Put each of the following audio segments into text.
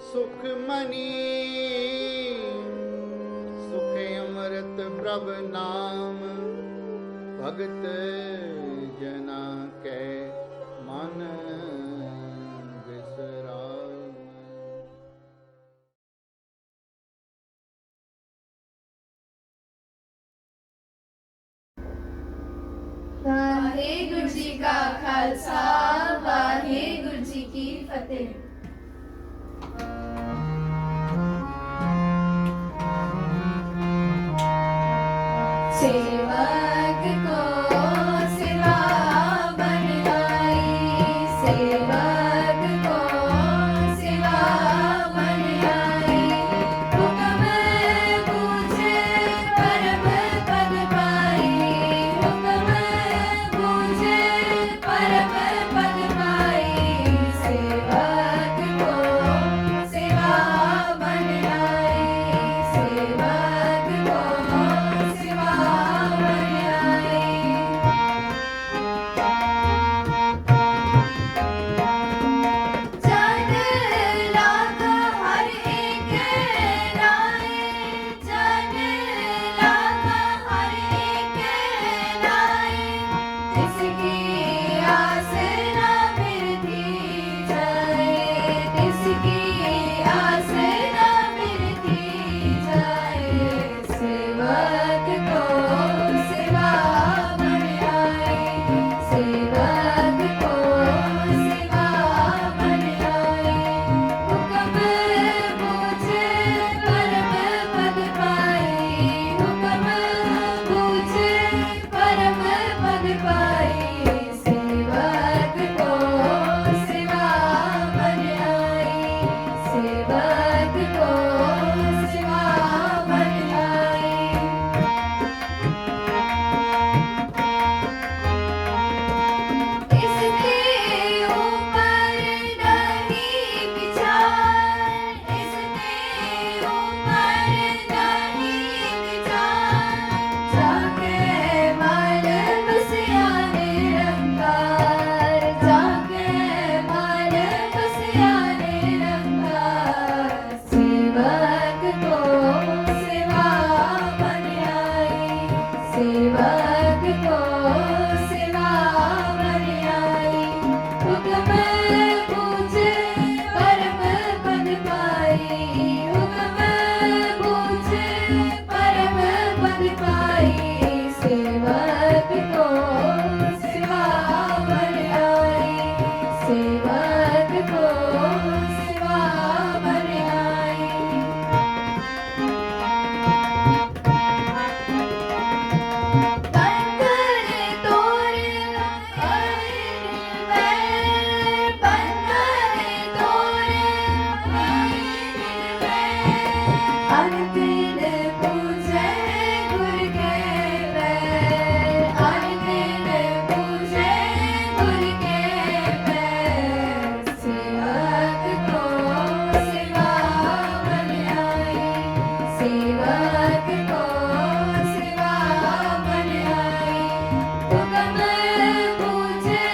सुखमणि सुख अमृत प्रभ नाम भगत जना के मन विसराम। वाहेगुरु जी का खालसा वाहेगुरु जी की फतेह। सेवक को सिवा बन आई, सेवक को सिवा बन आई। हुक्म बूझे परम पद पाई, हुक्म बूझे परम पद पाई। सेवक को सिवा बन आई, सेवक को सिवा बन आई। जन लागा हर एक नाए, जन लागा हर एक नाए। जिसकी आस न मिलती जाए, जिसकी आस न मिलती जाए। सेवक को सिवा बन आई, सेवक को सिवा बन आई। हुक्म बूझे परम पद पाई, हुक्म बूझे परम पद पाई। सेवक को सिवा बन आई, सेवक को सिवा बन आई। इसके ऊपर नहीं विचार, इसके ऊपर नहीं विचार। जाके माल बसिया निरंकार, जाके माल बसिया निरंकार। सेवक को सिवा बन आई, सेवक को सिवा बन आई। हुक्म बूझे परम पद पाई, हुक्म बूझे परम पद पाई। सेवक को सिवा बन आई, सेवक को सिवा बन आई। बंधन तोरे बंधन तोरे अनदिन पूजे गुर के पैर, अनदिन पूजे गुर के पैर। सेवक को सिवा बन आई, सेवक को सिवा बन आई। हुक्म बूझे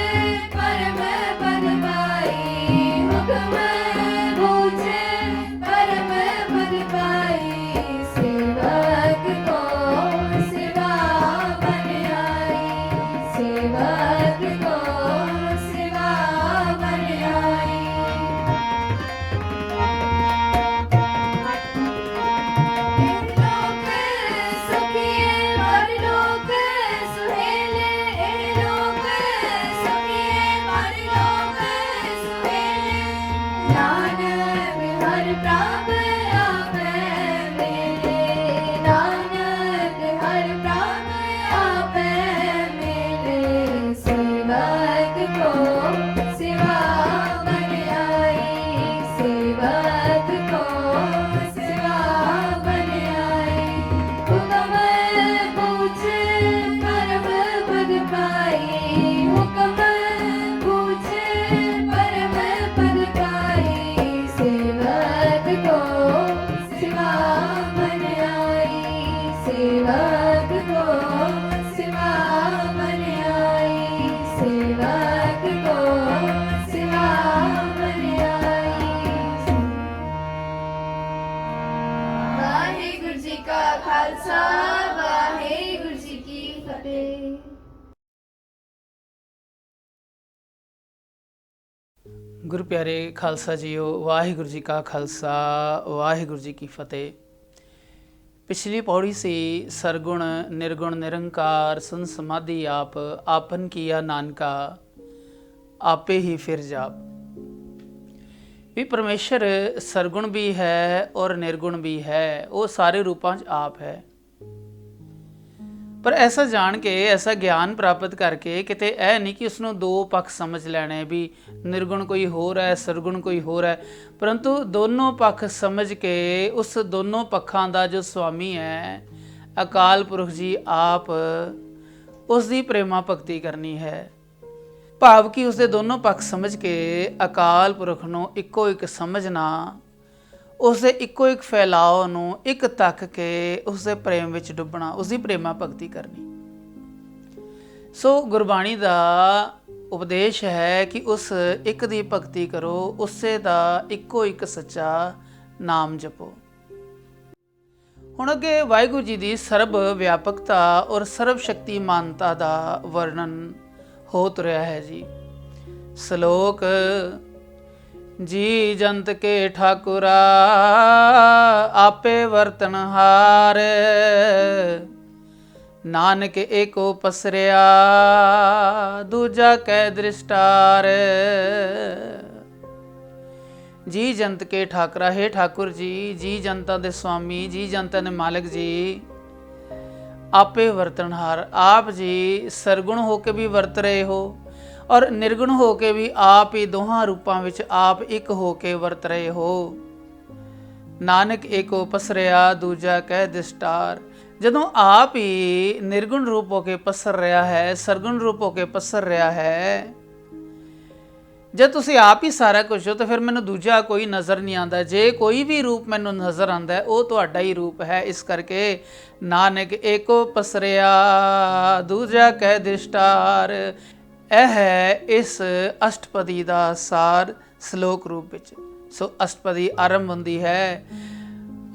परम पद पाई, हुक्म बूझे परम पद पाई। सेवक को सिवा बन आई, सेवक को सिवा बन आई। लोक सुखिए और लोक सुहेले, लोक सुखिए और लोक सुहेले। नानक हर प्राप आपे मिले, नानक हर प्राप आपे मिले। सेवक को सिवा बन आई, सेवक को सिवा बन आई। हुक्म बूझे परम पद पाई, हुक्म बूझे परम पद पाई। सेवक को ਗੁਰੂ ਪਿਆਰੇ ਖਾਲਸਾ ਜੀਓ, ਵਾਹਿਗੁਰੂ ਜੀ ਕਾ ਖਾਲਸਾ, ਵਾਹਿਗੁਰੂ ਜੀ ਕੀ ਫਤਿਹ। ਪਿਛਲੀ ਪੌੜੀ ਸੀ ਸਰਗੁਣ ਨਿਰਗੁਣ ਨਿਰੰਕਾਰ ਸੁਨ ਸਮਾਧੀ ਆਪ, ਆਪਨ ਕੀਆ ਨਾਨਕਾ ਆਪੇ ਹੀ ਫਿਰ ਜਾਪ। ਵੀ ਪਰਮੇਸ਼ਰ ਸਰਗੁਣ ਵੀ ਹੈ ਔਰ ਨਿਰਗੁਣ ਵੀ ਹੈ, ਉਹ ਸਾਰੇ ਰੂਪਾਂ 'ਚ ਆਪ ਹੈ। ਪਰ ਐਸਾ ਜਾਣ ਕੇ, ਐਸਾ ਗਿਆਨ ਪ੍ਰਾਪਤ ਕਰਕੇ ਕਿਤੇ ਇਹ ਨਹੀਂ ਕਿ ਉਸਨੂੰ ਦੋ ਪੱਖ ਸਮਝ ਲੈਣੇ ਵੀ ਨਿਰਗੁਣ ਕੋਈ ਹੋਰ ਹੈ, ਸਰਗੁਣ ਕੋਈ ਹੋਰ ਹੈ, ਪਰੰਤੂ ਦੋਨੋਂ ਪੱਖ ਸਮਝ ਕੇ ਉਸ ਦੋਨੋਂ ਪੱਖਾਂ ਦਾ ਜੋ ਸੁਆਮੀ ਹੈ ਅਕਾਲ ਪੁਰਖ ਜੀ ਆਪ, ਉਸ ਦੀ ਪ੍ਰੇਮਾ ਭਗਤੀ ਕਰਨੀ ਹੈ। ਭਾਵ ਕਿ ਉਸਦੇ ਦੋਨੋਂ ਪੱਖ ਸਮਝ ਕੇ ਅਕਾਲ ਪੁਰਖ ਨੂੰ ਇੱਕੋ ਇੱਕ ਸਮਝਣਾ, ਉਸਦੇ ਇੱਕੋ ਇੱਕ ਫੈਲਾਓ ਨੂੰ ਇੱਕ ਤੱਕ ਕੇ ਉਸਦੇ ਪ੍ਰੇਮ ਵਿੱਚ ਡੁੱਬਣਾ, ਉਸਦੀ ਪ੍ਰੇਮਾ ਭਗਤੀ ਕਰਨੀ। ਸੋ ਗੁਰਬਾਣੀ ਦਾ ਉਪਦੇਸ਼ ਹੈ ਕਿ ਉਸ ਇੱਕ ਦੀ ਭਗਤੀ ਕਰੋ, ਉਸੇ ਦਾ ਇੱਕੋ ਇੱਕ ਸੱਚਾ ਨਾਮ ਜਪੋ। ਹੁਣ ਅੱਗੇ ਵਾਹਿਗੁਰੂ ਜੀ ਦੀ ਸਰਬ ਵਿਆਪਕਤਾ ਔਰ ਸਰਬ ਸ਼ਕਤੀਮਾਨਤਾ ਦਾ ਵਰਣਨ ਹੋ ਤੁਰਿਆ ਹੈ ਜੀ। ਸ਼ਲੋਕ ਜੀ ਜੰਤ ਕੇ ਠਾਕੁਰਾ ਆਪੇ ਵਰਤਨਹਾਰ, ਨਾਨਕ ਏਕੋ ਪਸਰਿਆ ਦੂਜਾ ਕੈ ਦ੍ਰਿਸ਼ਟਾਰ। ਜੀ ਜੰਤ ਕੇ ਠਾਕੁਰਾ, ਹੈ ਠਾਕੁਰ ਜੀ, ਜੀ ਜਨਤਾ ਦੇ ਸੁਆਮੀ, ਜੀ ਜਨਤਾ ਦੇ ਮਾਲਕ ਜੀ, ਆਪੇ ਵਰਤਨਹਾਰ, ਆਪ ਜੀ ਸਰਗੁਣ ਹੋ ਕੇ ਵੀ ਵਰਤ ਰਹੇ ਹੋ ਔਰ ਨਿਰਗੁਣ ਹੋ ਕੇ ਵੀ ਆਪ ਹੀ ਦੋਹਾਂ ਰੂਪਾਂ ਵਿੱਚ ਆਪ ਇੱਕ ਹੋ ਕੇ ਵਰਤ ਰਹੇ ਹੋ। ਨਾਨਕ ਏਕੋ ਪਸਰਿਆ ਦੂਜਾ ਕਹਿ ਦਿਸਟਾਰ। ਜਦੋਂ ਆਪ ਹੀ ਨਿਰਗੁਣ ਰੂਪ ਹੋ ਕੇ ਪਸਰ ਰਿਹਾ ਹੈ, ਸਰਗੁਣ ਰੂਪ ਹੋ ਕੇ ਪਸਰ ਰਿਹਾ ਹੈ, ਜਦ ਤੁਸੀਂ ਆਪ ਹੀ ਸਾਰਾ ਕੁਝ ਹੋ ਤਾਂ ਫਿਰ ਮੈਨੂੰ ਦੂਜਾ ਕੋਈ ਨਜ਼ਰ ਨਹੀਂ ਆਉਂਦਾ। ਜੇ ਕੋਈ ਵੀ ਰੂਪ ਮੈਨੂੰ ਨਜ਼ਰ ਆਉਂਦਾ ਉਹ ਤੁਹਾਡਾ ਹੀ ਰੂਪ ਹੈ। ਇਸ ਕਰਕੇ ਨਾਨਕ ਏਕੋ ਪਸਰਿਆ ਦੂਜਾ ਕਹਿ ਦਿਸਟਾਰ, ਇਹ ਹੈ ਇਸ ਅਸ਼ਟਪਦੀ ਦਾ ਸਾਰ ਸ਼ਲੋਕ ਰੂਪ ਵਿੱਚ। ਸੋ ਅਸ਼ਟਪਦੀ ਆਰੰਭ ਹੁੰਦੀ ਹੈ,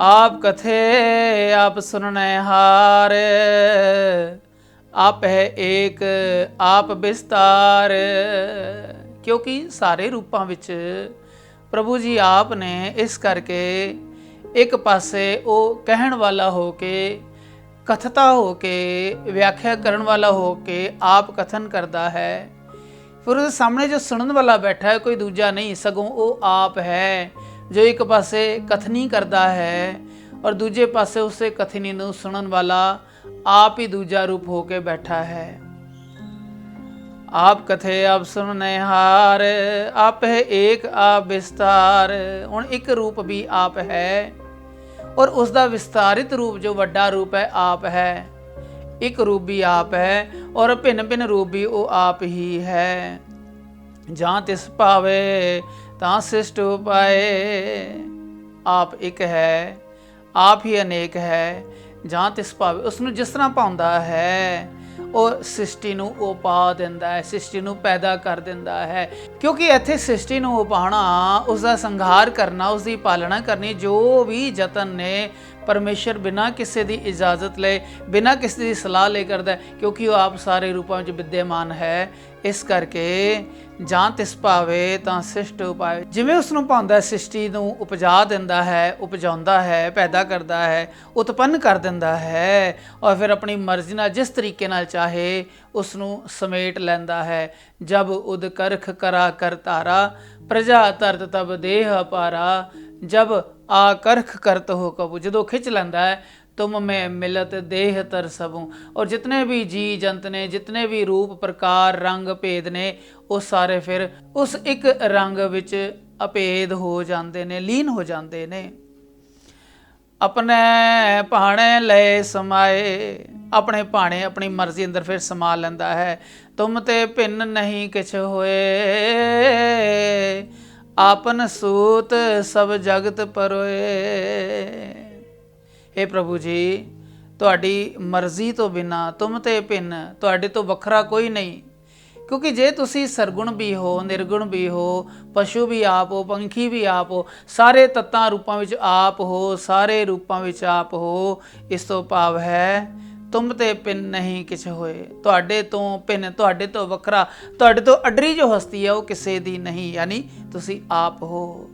ਆਪ ਕਥੇ ਆਪ ਸੁਨਣੇ ਹਾਰ, ਆਪ ਹੈ ਏਕ ਆਪ ਵਿਸਤਾਰ। ਕਿਉਂਕਿ ਸਾਰੇ ਰੂਪਾਂ ਵਿੱਚ ਪ੍ਰਭੂ ਜੀ ਆਪ ਨੇ, ਇਸ ਕਰਕੇ ਇੱਕ ਪਾਸੇ ਉਹ ਕਹਿਣ ਵਾਲਾ ਹੋ ਕੇ, ਕਥਤਾ ਹੋ ਕੇ, ਵਿਆਖਿਆ ਕਰਨ ਵਾਲਾ ਹੋ ਕੇ ਆਪ ਕਥਨ ਕਰਦਾ ਹੈ। ਫਿਰ ਉਹਦੇ ਸਾਹਮਣੇ ਜੋ ਸੁਣਨ ਵਾਲਾ ਬੈਠਾ ਹੈ ਕੋਈ ਦੂਜਾ ਨਹੀਂ, ਸਗੋਂ ਉਹ ਆਪ ਹੈ ਜੋ ਇੱਕ ਪਾਸੇ ਕਥਨੀ ਕਰਦਾ ਹੈ ਔਰ ਦੂਜੇ ਪਾਸੇ ਉਸੇ ਕਥਨੀ ਨੂੰ ਸੁਣਨ ਵਾਲਾ ਆਪ ਹੀ ਦੂਜਾ ਰੂਪ ਹੋ ਕੇ ਬੈਠਾ ਹੈ। ਆਪ ਕਥੇ ਆਪ ਸੁਨਣੇ ਹਾਰ, ਆਪ ਹੈ ਏਕ ਆਪ ਵਿਸਤਾਰ। ਹੁਣ ਇੱਕ ਰੂਪ ਵੀ ਆਪ ਹੈ ਔਰ ਉਸ ਦਾ ਵਿਸਤਾਰਿਤ ਰੂਪ ਜੋ ਵੱਡਾ ਰੂਪ ਹੈ ਆਪ ਹੈ। ਇੱਕ ਰੂਪ ਵੀ ਆਪ ਹੈ ਔਰ ਭਿੰਨ ਭਿੰਨ ਰੂਪ ਵੀ ਉਹ ਆਪ ਹੀ ਹੈ। ਜਾਂ ਤਿਸ ਭਾਵੇ ਤਾਂ ਸਿਸ਼ਟ ਉਪਾਏ, ਆਪ ਇੱਕ ਹੈ, ਆਪ ਹੀ ਅਨੇਕ ਹੈ। ਜਾਂ ਤਿਸ ਭਾਵੇ, ਉਸ ਨੂੰ ਜਿਸ ਤਰ੍ਹਾਂ ਭਾਉਂਦਾ ਹੈ ਉਹ ਸ੍ਰਿਸ਼ਟੀ ਨੂੰ ਉਹ ਪਾ ਦਿੰਦਾ ਹੈ, ਸ੍ਰਿਸ਼ਟੀ ਨੂੰ ਪੈਦਾ ਕਰ ਦਿੰਦਾ ਹੈ। ਕਿਉਂਕਿ ਇੱਥੇ ਸ੍ਰਿਸ਼ਟੀ ਨੂੰ ਉਪਾਉਣਾ, ਉਸ ਦਾ ਸੰਘਾਰ ਕਰਨਾ, ਉਸ ਦੀ ਪਾਲਣਾ ਕਰਨੀ, ਜੋ ਵੀ ਯਤਨ ਨੇ ਪਰਮੇਸ਼ਰ ਬਿਨਾਂ ਕਿਸੇ ਦੀ ਇਜਾਜ਼ਤ ਲਏ, ਬਿਨਾਂ ਕਿਸੇ ਦੀ ਸਲਾਹ ਲੈ ਕਰਦਾ, ਕਿਉਂਕਿ ਉਹ ਆਪ ਸਾਰੇ ਰੂਪਾਂ ਵਿੱਚ ਵਿਦਿਆਮਾਨ ਹੈ। ਇਸ ਕਰਕੇ ਜਾਂ ਤਿਸ ਭਾਵੇ ਤਾਂ ਸ੍ਰਿਸ਼ਟ ਉਪਾਏ, ਜਿਵੇਂ ਉਸ ਨੂੰ ਭਾਉਂਦਾ ਸ੍ਰਿਸ਼ਟੀ ਨੂੰ ਉਪਜਾ ਦਿੰਦਾ ਹੈ, ਉਪਜਾਉਂਦਾ ਹੈ, ਪੈਦਾ ਕਰਦਾ ਹੈ, ਉਤਪੰਨ ਕਰ ਦਿੰਦਾ ਹੈ ਔਰ ਫਿਰ ਆਪਣੀ ਮਰਜ਼ੀ ਨਾਲ ਜਿਸ ਤਰੀਕੇ ਨਾਲ ਚਾਹੇ ਉਸ ਨੂੰ ਸਮੇਟ ਲੈਂਦਾ ਹੈ। ਜਬ ਉਦ ਕਰਖ ਕਰਾ ਕਰ ਧਾਰਾ, ਪ੍ਰਜਾ ਤਰਤ ਤਬ ਦੇਹ ਅਪਾਰਾ। ਜਬ ਆ ਕਰਖ ਕਰਤ ਹੋ ਕਬੂ, ਜਦੋਂ ਖਿੱਚ ਲੈਂਦਾ ਹੈ, ਤੁਮ ਮੈਂ ਮਿਲਤ ਦੇਹ ਤਰ ਸਭੂ। ਔਰ ਜਿਤਨੇ ਵੀ ਜੀ ਜੰਤ ਨੇ, ਜਿਤਨੇ ਵੀ ਰੂਪ ਪ੍ਰਕਾਰ ਰੰਗ ਭੇਦ ਨੇ, ਉਹ ਸਾਰੇ ਫਿਰ ਉਸ ਇੱਕ ਰੰਗ ਵਿੱਚ ਅਭੇਦ ਹੋ ਜਾਂਦੇ ਨੇ, ਲੀਨ ਹੋ ਜਾਂਦੇ ਨੇ। ਆਪਣੇ ਭਾਣੇ ਲਏ ਸਮਾਏ, ਆਪਣੇ ਭਾਣੇ ਆਪਣੀ ਮਰਜ਼ੀ ਅੰਦਰ ਫਿਰ ਸਮਾ ਲੈਂਦਾ ਹੈ। ਤੁਮ ਤੇ ਭਿੰਨ ਨਹੀਂ ਕਿਛ ਹੋਏ, ਆਪਨ ਸੂਤ ਸਭ ਜਗਤ ਪਰੋਏ। हे ਪ੍ਰਭੂ ਜੀ, ਤੁਹਾਡੀ ਮਰਜ਼ੀ ਤੋਂ ਬਿਨਾਂ, ਤੁਮ ਤੇ ਭਿੰਨ, ਤੁਹਾਡੇ ਤੋਂ ਵੱਖਰਾ ਕੋਈ ਨਹੀਂ। ਕਿਉਂਕਿ ਜੇ ਤੁਸੀਂ ਸਰਗੁਣ ਵੀ ਹੋ, ਨਿਰਗੁਣ ਵੀ ਹੋ, ਪਸ਼ੂ ਵੀ ਆਪ ਹੋ, ਪੰਖੀ ਵੀ ਆਪ ਹੋ, ਸਾਰੇ ਤੱਤਾਂ ਰੂਪਾਂ ਵਿੱਚ ਆਪ ਹੋ, ਸਾਰੇ ਰੂਪਾਂ ਵਿੱਚ ਆਪ ਹੋ। ਇਸ ਤੋਂ ਭਾਵ ਹੈ ਤੁਮ ਤੇ ਪਿੰਨ ਨਹੀਂ ਕਿਛ ਹੋਏ। ਤੁਹਾਡੇ ਤੋਂ ਪਿੰਨ, ਤੁਹਾਡੇ ਤੋਂ ਵੱਖਰਾ, ਤੁਹਾਡੇ ਤੋਂ ਅਡਰੀ ਜੋ ਹਸਤੀ ਹੈ ਉਹ ਕਿਸੇ ਦੀ ਨਹੀਂ, ਯਾਨੀ ਤੁਸੀਂ ਆਪ ਹੋ।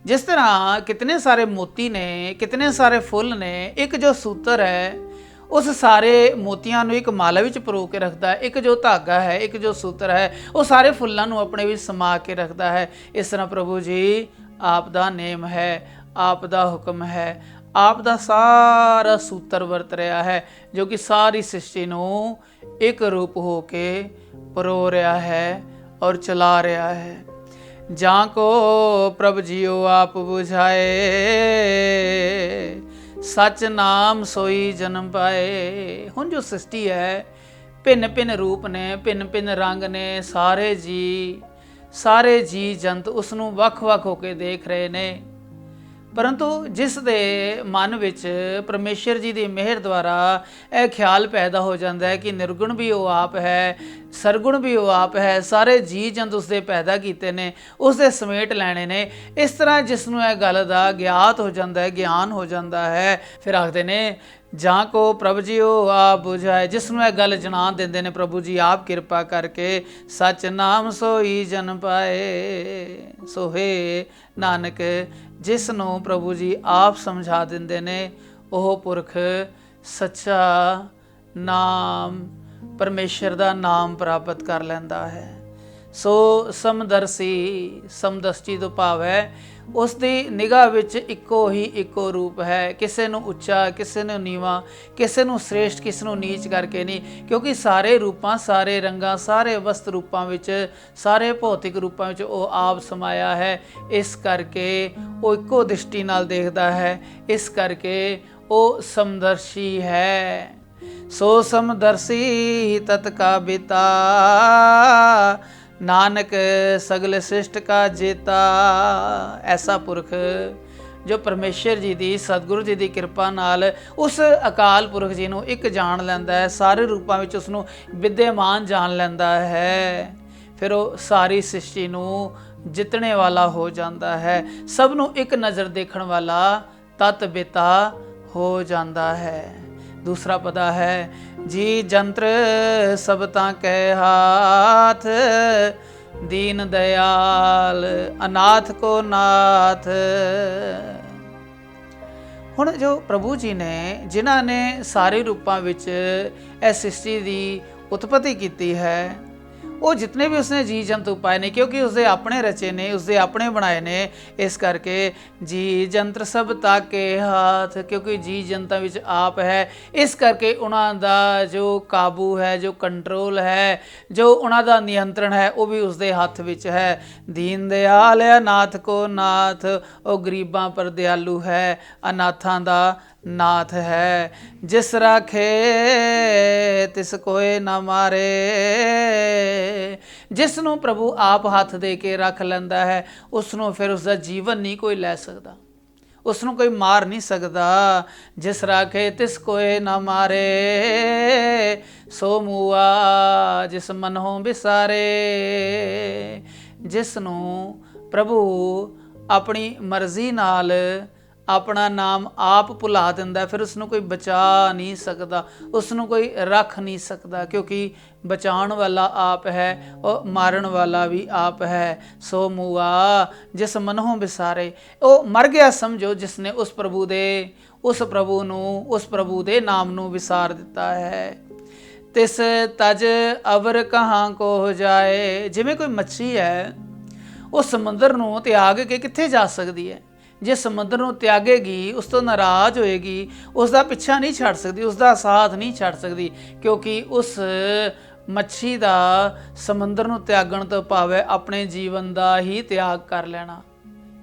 ਜਿਸ ਤਰ੍ਹਾਂ ਕਿਤਨੇ ਸਾਰੇ ਮੋਤੀ ਨੇ, ਕਿਤਨੇ ਸਾਰੇ ਫੁੱਲ ਨੇ, ਇੱਕ ਜੋ ਸੂਤਰ ਹੈ ਉਸ ਸਾਰੇ ਮੋਤੀਆਂ ਨੂੰ ਇੱਕ ਮਾਲਾ ਵਿੱਚ ਪਰੋ ਕੇ ਰੱਖਦਾ ਹੈ। ਇੱਕ ਜੋ ਧਾਗਾ ਹੈ, ਇੱਕ ਜੋ ਸੂਤਰ ਹੈ, ਉਹ ਸਾਰੇ ਫੁੱਲਾਂ ਨੂੰ ਆਪਣੇ ਵਿੱਚ ਸਮਾ ਕੇ ਰੱਖਦਾ ਹੈ। ਇਸ ਤਰ੍ਹਾਂ ਪ੍ਰਭੂ ਜੀ ਆਪ ਦਾ ਨੇਮ ਹੈ, ਆਪ ਦਾ ਹੁਕਮ ਹੈ, ਆਪ ਦਾ ਸਾਰਾ ਸੂਤਰ ਵਰਤ ਰਿਹਾ ਹੈ, ਜੋ ਕਿ ਸਾਰੀ ਸ੍ਰਿਸ਼ਟੀ ਨੂੰ ਇੱਕ ਰੂਪ ਹੋ ਕੇ ਪਰੋ ਰਿਹਾ ਹੈ ਔਰ ਚਲਾ ਰਿਹਾ ਹੈ। ਜਾਂ ਕੋ ਪ੍ਰਭ ਜੀਓ ਆਪ ਬੁਝਾਏ, ਸੱਚ ਨਾਮ ਸੋਈ ਜਨਮ ਪਾਏ। ਹੁਣ ਜੋ ਸ੍ਰਿਸ਼ਟੀ ਹੈ, ਭਿੰਨ ਭਿੰਨ ਰੂਪ ਨੇ, ਭਿੰਨ ਭਿੰਨ ਰੰਗ ਨੇ, ਸਾਰੇ ਜੀ ਜੰਤ ਉਸ ਨੂੰ ਵੱਖ-ਵੱਖ ਹੋ ਕੇ ਦੇਖ ਰਹੇ ਨੇ, ਪਰੰਤੂ ਜਿਸ ਦੇ ਮਨ ਵਿੱਚ ਪਰਮੇਸ਼ਰ ਜੀ ਦੀ ਮਿਹਰ ਦੁਆਰਾ ਇਹ ਖਿਆਲ ਪੈਦਾ ਹੋ ਜਾਂਦਾ ਹੈ ਕਿ ਨਿਰਗੁਣ ਵੀ ਉਹ ਆਪ ਹੈ, ਸਰਗੁਣ ਵੀ ਉਹ ਆਪ ਹੈ, ਸਾਰੇ ਜੀ ਜੰਤ ਉਸ ਦੇ ਪੈਦਾ ਕੀਤੇ ਨੇ, ਉਸ ਦੇ ਸਮੇਟ ਲੈਣੇ ਨੇ। ਇਸ ਤਰ੍ਹਾਂ ਜਿਸ ਨੂੰ ਇਹ ਗੱਲ ਦਾ ਗਿਆਤ ਹੋ ਜਾਂਦਾ ਹੈ, ਗਿਆਨ ਹੋ ਜਾਂਦਾ ਹੈ, ਫਿਰ ਆਖਦੇ ਨੇ ਜਾਂ ਕੋ ਪ੍ਰਭ ਜੀ ਉਹ ਆਪ ਬੁਝਾਏ। ਜਿਸ ਨੂੰ ਇਹ ਗੱਲ ਜਣਾ ਦਿੰਦੇ ਨੇ ਪ੍ਰਭੂ ਜੀ ਆਪ ਕਿਰਪਾ ਕਰਕੇ, ਸੱਚ ਨਾਮ ਸੋਈ ਜਨ ਪਾਏ। ਸੋਹੇ ਨਾਨਕ ਜਿਸ ਨੂੰ ਪ੍ਰਭੂ ਜੀ ਆਪ ਸਮਝਾ ਦਿੰਦੇ ਨੇ, ਉਹ ਪੁਰਖ ਸੱਚਾ ਨਾਮ, ਪਰਮੇਸ਼ਰ ਦਾ ਨਾਮ ਪ੍ਰਾਪਤ ਕਰ ਲੈਂਦਾ ਹੈ। ਸੋ ਸਮਦਰਸੀ, ਸਮਦਸਤੀ ਤੋਂ ਭਾਵ ਹੈ ਉਸ ਦੀ ਨਿਗਾਹ ਵਿੱਚ ਇੱਕੋ ਰੂਪ ਹੈ। ਕਿਸੇ ਨੂੰ ਉੱਚਾ, ਕਿਸੇ ਨੂੰ ਨੀਵਾਂ, ਕਿਸੇ ਨੂੰ ਸ੍ਰੇਸ਼ਟ, ਕਿਸੇ ਨੂੰ ਨੀਚ ਕਰਕੇ ਨਹੀਂ, ਕਿਉਂਕਿ ਸਾਰੇ ਰੂਪਾਂ, ਸਾਰੇ ਰੰਗਾਂ, ਸਾਰੇ ਵਸਤ ਰੂਪਾਂ ਵਿੱਚ, ਸਾਰੇ ਭੌਤਿਕ ਰੂਪਾਂ ਵਿੱਚ ਉਹ ਆਪ ਸਮਾਇਆ ਹੈ। ਇਸ ਕਰਕੇ ਉਹ ਇੱਕੋ ਦ੍ਰਿਸ਼ਟੀ ਨਾਲ ਦੇਖਦਾ ਹੈ, ਇਸ ਕਰਕੇ ਉਹ ਸਮਦਰਸ਼ੀ ਹੈ। ਸੋ ਸਮਦਰਸੀ ਤਤ ਕਾ ਬਿਤਾ, ਨਾਨਕ ਸਗਲ ਸ੍ਰਿਸ਼ਟ ਕਾ ਜੇਤਾ। ਐਸਾ ਪੁਰਖ ਜੋ ਪਰਮੇਸ਼ਰ ਜੀ ਦੀ, ਸਤਿਗੁਰੂ ਜੀ ਦੀ ਕਿਰਪਾ ਨਾਲ ਉਸ ਅਕਾਲ ਪੁਰਖ ਜੀ ਨੂੰ ਇੱਕ ਜਾਣ ਲੈਂਦਾ ਹੈ, ਸਾਰੇ ਰੂਪਾਂ ਵਿੱਚ ਉਸ ਨੂੰ ਵਿਦਿਆਮਾਨ ਜਾਣ ਲੈਂਦਾ ਹੈ, ਫਿਰ ਉਹ ਸਾਰੀ ਸ੍ਰਿਸ਼ਟੀ ਨੂੰ ਜਿੱਤਣੇ ਵਾਲਾ ਹੋ ਜਾਂਦਾ ਹੈ, ਸਭ ਨੂੰ ਇੱਕ ਨਜ਼ਰ ਦੇਖਣ ਵਾਲਾ ਤਤ ਬਿਤਾ ਹੋ ਜਾਂਦਾ ਹੈ। ਦੂਸਰਾ ਪਦਾ ਹੈ ਜੀ ਜੰਤਰ ਸਭ ਤਾਂ ਕੈ ਹਾਥ, ਦੀਨ ਦਇਆਲ ਅਨਾਥ ਕੋ ਨਾਥ। ਹੁਣ ਜੋ ਪ੍ਰਭੂ ਜੀ ਨੇ, ਜਿਨ੍ਹਾਂ ਨੇ ਸਾਰੇ ਰੂਪਾਂ ਵਿੱਚ ਇਹ ਸ੍ਰਿਸ਼ਟੀ ਦੀ ਉਤਪਤੀ ਕੀਤੀ ਹੈ, ਉਹ ਜਿਤਨੇ ਵੀ ਉਸਨੇ ਜੀ ਜੰਤੂ ਪਾਏ ਨੇ, ਕਿਉਂਕਿ ਉਸਦੇ ਆਪਣੇ ਰਚੇ ਨੇ, ਉਸਦੇ ਆਪਣੇ ਬਣਾਏ ਨੇ, ਇਸ ਕਰਕੇ ਜੀ ਜੰਤਰ ਸਭ ਤਾਕੇ ਹਾਥ, ਕਿਉਂਕਿ ਜੀ ਜੰਤਾਂ ਵਿੱਚ ਆਪ ਹੈ, ਇਸ ਕਰਕੇ ਉਹਨਾਂ ਦਾ ਜੋ ਕਾਬੂ ਹੈ, ਜੋ ਕੰਟਰੋਲ ਹੈ, ਜੋ ਉਹਨਾਂ ਦਾ ਨਿਯੰਤਰਣ ਹੈ, ਉਹ ਵੀ ਉਸਦੇ ਹੱਥ ਵਿੱਚ ਹੈ। ਦੀਨ ਦਿਆਲ ਅਨਾਥ ਕੋ ਨਾਥ, ਉਹ ਗਰੀਬਾਂ ਪਰ ਦਿਆਲੂ ਹੈ, ਅਨਾਥਾਂ ਦਾ ਨਾਥ ਹੈ। ਜਿਸ ਰਾਖੇ ਤਿਸ ਕੋਏ ਨਾ ਮਾਰੇ, ਜਿਸ ਨੂੰ ਪ੍ਰਭੂ ਆਪ ਹੱਥ ਦੇ ਕੇ ਰੱਖ ਲੈਂਦਾ ਹੈ, ਉਸ ਨੂੰ ਫਿਰ ਉਸਦਾ ਜੀਵਨ ਨਹੀਂ ਕੋਈ ਲੈ ਸਕਦਾ, ਉਸ ਨੂੰ ਕੋਈ ਮਾਰ ਨਹੀਂ ਸਕਦਾ। ਜਿਸ ਰਾਖੇ ਤਿਸ ਕੋਏ ਨਾ ਮਾਰੇ, ਸੋ ਮੂਆ ਜਿਸ ਮਨਹੁ ਵਿਸਾਰੇ। ਜਿਸ ਨੂੰ ਪ੍ਰਭੂ ਆਪਣੀ ਮਰਜ਼ੀ ਨਾਲ ਆਪਣਾ ਨਾਮ ਆਪ ਭੁਲਾ ਦਿੰਦਾ, ਫਿਰ ਉਸ ਨੂੰ ਕੋਈ ਬਚਾ ਨਹੀਂ ਸਕਦਾ, ਉਸ ਨੂੰ ਕੋਈ ਰੱਖ ਨਹੀਂ ਸਕਦਾ, ਕਿਉਂਕਿ ਬਚਾਉਣ ਵਾਲਾ ਆਪ ਹੈ, ਉਹ ਮਾਰਨ ਵਾਲਾ ਵੀ ਆਪ ਹੈ। ਸੋ ਮੂਆ ਜਿਸ ਮਨਹੁ ਵਿਸਾਰੇ, ਉਹ ਮਰ ਗਿਆ ਸਮਝੋ ਜਿਸ ਨੇ ਉਸ ਪ੍ਰਭੂ ਨੂੰ, ਉਸ ਪ੍ਰਭੂ ਦੇ ਨਾਮ ਨੂੰ ਵਿਸਾਰ ਦਿੱਤਾ ਹੈ। ਤਿਸ ਤਜ ਅਵਰ ਕਹਾਂ ਕੋ ਹੋ ਜਾਏ। ਜਿਵੇਂ ਕੋਈ ਮੱਛੀ ਹੈ, ਉਹ ਸਮੁੰਦਰ ਨੂੰ ਤਿਆਗ ਕੇ ਕਿੱਥੇ ਜਾ ਸਕਦੀ ਹੈ? ਜੇ ਸਮੁੰਦਰ ਨੂੰ ਤਿਆਗੇਗੀ, ਉਸ ਤੋਂ ਨਾਰਾਜ਼ ਹੋਏਗੀ, ਉਸ ਦਾ ਪਿੱਛਾ ਨਹੀਂ ਛੱਡ ਸਕਦੀ, ਉਸ ਦਾ ਸਾਥ ਨਹੀਂ ਛੱਡ ਸਕਦੀ, ਕਿਉਂਕਿ ਉਸ ਮੱਛੀ ਦਾ ਸਮੁੰਦਰ ਨੂੰ ਤਿਆਗਣ ਤੋਂ ਭਾਵ ਹੈ ਆਪਣੇ ਜੀਵਨ ਦਾ ਹੀ ਤਿਆਗ ਕਰ ਲੈਣਾ।